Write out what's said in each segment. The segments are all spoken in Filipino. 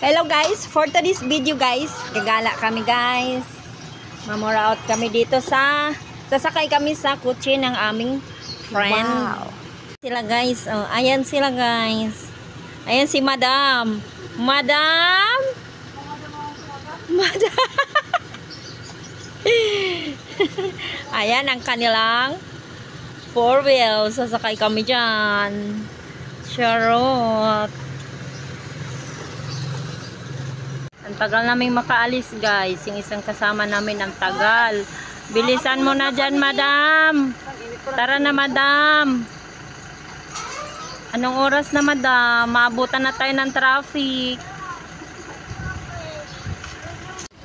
Hello guys, for today's video guys, gagala kami guys. Mamura out kami dito sasakay kami sa kotse ng aming friend. Wow. Sila guys, oh, ayan sila guys. Ayan si Madam. Madam. Ayan ang kanilang 4-wheel. Sasakay kami dyan. Charot. Ang tagal namin makaalis guys. Yung isang kasama namin ang tagal. Bilisan mo na dyan, Madam. Tara na, Madam. Anong oras na, Madam? Maabutan na tayo ng traffic.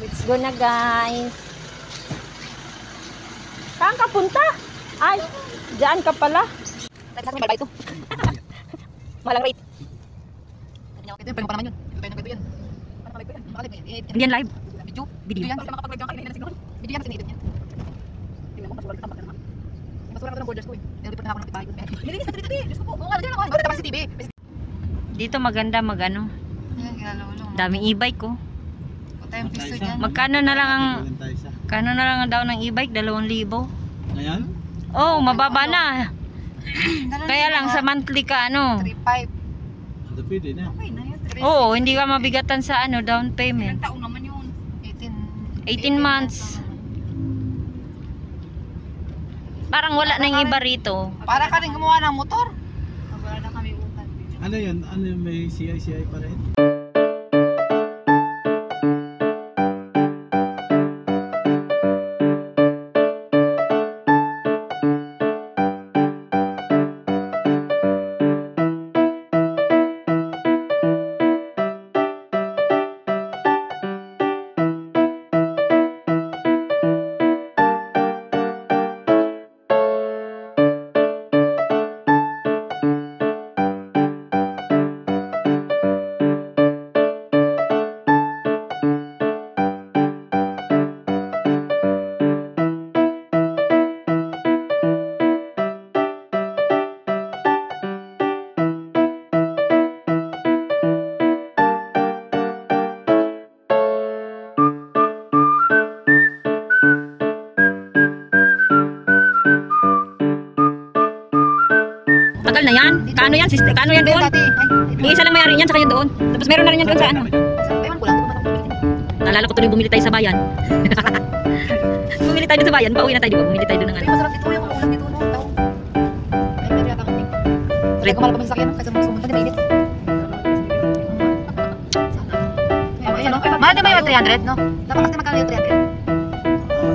Let's go na guys. Saan ka punta? Ay, dyan ka pala. Saan may balbay ito? Malang rate. Ito yung pwede pa naman yun. Ito yan. Hindi yan live. Video? Video yan. Kasi makapag-live ka kayo. Video yan kasi iniidot niya. Tingnan mo, masura kita bakit naman. Masura ka ng borders ko eh. Nilipot na ako ng tibahay ko. Nilinis na TV. Diyos ko po. Oo nga, dyan ako. Bakit naman si TV? Dito maganda magano. Daming e-bike ko. Magkano na lang ang daw ng e-bike? 2,000. Ayan? Oh, mababa na. Kaya lang sa monthly ka ano. 3,500. Ito pwede na. Okay na yun. Oo, hindi ka mabigatan sa ano down payment. Ilang taon naman yun? 18 months. Parang wala na yung iba rito. Para ka rin gumawa ng motor. Wala na kami utang. Ano yun? Ano yun? May CI pa rin? Tagal na yan. Kano yan, sister? Kano yan doon? Isa lang mayari yan, saka yan doon. Tapos meron na rin yan doon sa ano. Ewan ko lang. Naalala ko tuloy bumili tayo sa bayan. Bumili tayo sa bayan, pauwi na tayo, di ba? Bumili tayo doon ng ano. Masarap dito yung ulam dito. Ay, meron yata kami. Red ko malapag sa sakyan kasi sumunta din mainit. Mahal din ba yung 300, no? Dapat kasi magkano yung 300?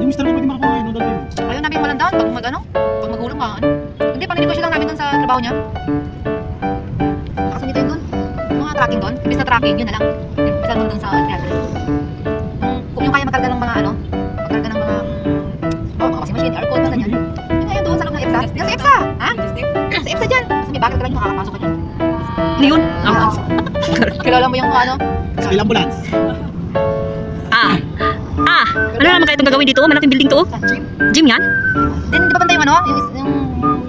Yung mister mo pwede makakuha yun. Ayaw namin walang down pag mag-ano? Pag maghulong ka, ano? Hindi, pang negosyo lang namin doon sa trabaho niya. Kasi nito yun doon. Yung mga tracking doon. Imbis na tracking, yun na lang. Imbis na doon sa 300. Kung yung kaya magkarga ng mga ano, magkarga ng mga mga washing machine, aircon, mga ganyan. Yun ngayon doon sa loob ng EPSA. Yan sa EPSA! Ha? Sa EPSA dyan. Kasi may bakit ka lang yung makakapasok ka dyan. Yun? Kilala mo yung ano? Sa ambulance. Ano naman kaya itong gagawin dito? Malaking building to? Gym yan? Then, di ba banda yung ano?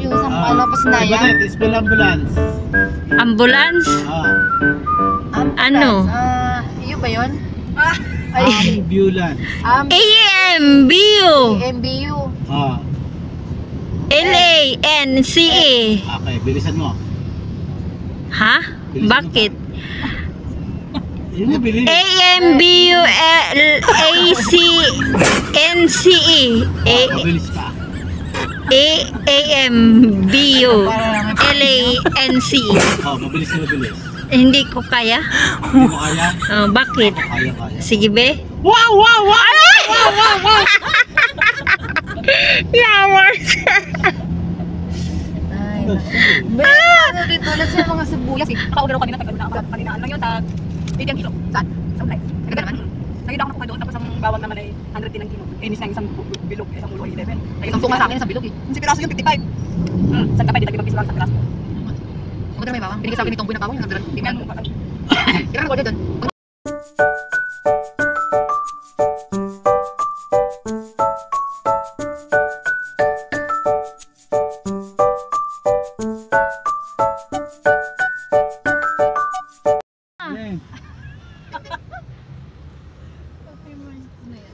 Yung isang ano, pasinaya? Spell ambulance. Ambulance? Ano? Iyo ba yun? Ambulance. AMBU MBU. LANCA. Okay, bilisan mo. Ha? Bakit? Yun yung bilis. AMBU LACNCE Mabilis pa. AMBU LANCE. Mabilis na mabilis. Hindi ko kaya. Hindi mo kaya? Bakit? Kaya. Sige be. Wow! Flowers. Ano dito? Let's say mga sibuyas eh. Naka-order ko kanina kanina ano yun? Tag 80 kilo. Saan? Sa Ulay. Naganda naman. Nakita ko nakuha doon tapos ang bawang naman ay 110 ang kilo. Inis na isang bilog, isang ulo ay 11. Isang tunga sa akin, isang bilog eh. Yung piraso yung 55. Saan ka pa? Hindi tayo piso lang sa piraso. Ano na may bawang? Pinigil sa akin itong buhay ng bawang. Yung nagdaran. Tirang ko doon.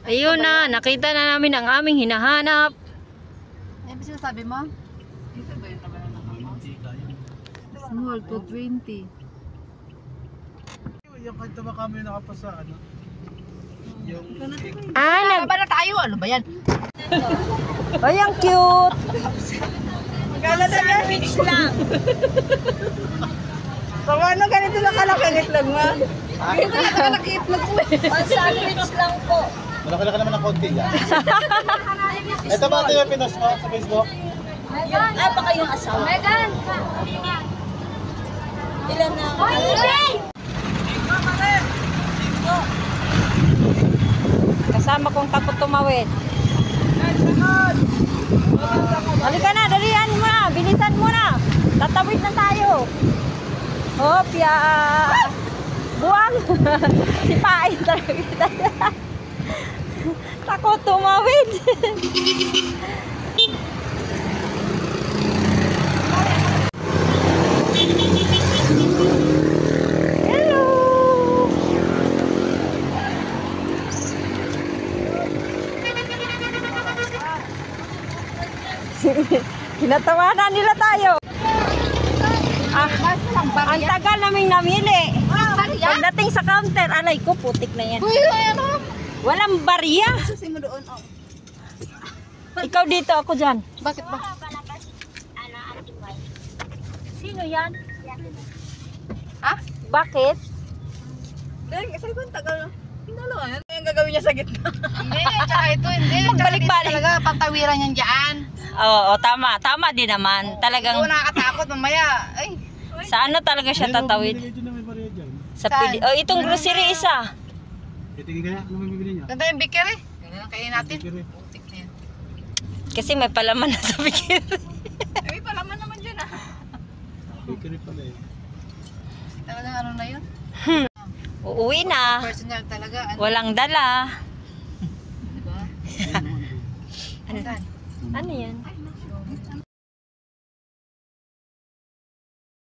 Ayun na, nakita na namin ang aming hinahanap. Ano ba sinasabi mo? Small, 220. Yung kanta ba kami nakapasa, ano? Yung... Baba na tayo. Ano ba yan? Ay, ang cute. Sandwich lang. Paano ganito lang kalaki ang itlog mo? Ito na kalaki itlog mo eh. Ang sandwich lang po. Malaki-laki naman ng konti yan. Ito ba ito yung pinost mo sa Facebook? Megan! Ah, baka yung asawa. Megan! Ilan na? Kasama kong takot tumawid. Halika na, dalihan mo na. Bilisan mo na. Tatawid na tayo. Hopya. Buwang. Sipain talaga. Takot tumawid. Hello. Kinatawanan nila tayo. Ah, ang tagal naming namili. Pagdating sa counter, alay ko, putik na yan. Uy, ano? Walang barya. Susi mo doon. Oh. Ikaw dito, ako dyan. Bakit ba? Sino yan? Ha? Bakit? Dahil, sabi ko, ang tagal. Yung dalawa, yan yung gagawin niya sa gitna. Hindi, tsaka ito, hindi. Magbalik-balik. Talaga, pantawiran yan dyan. Oo, tama. Tama din naman. Talagang, Ikaw nakakatakot mamaya. Ay, sa ano talaga siya tatawid? Ito na may bariya dyan. Sa pili. Oh, itong grocery isa. Titingin kaya, ano may bibili niya? ganda yung biker eh. Ganun lang kainin natin. Bikiri. Putik na yan. Kasi may palaman na sa bikir. Ay, palaman naman dyan ah. Bikiri pala eh. Talagang ano na yun? Uuwi na. Personal talaga. Ano, Walang dala. diba? Ano yan?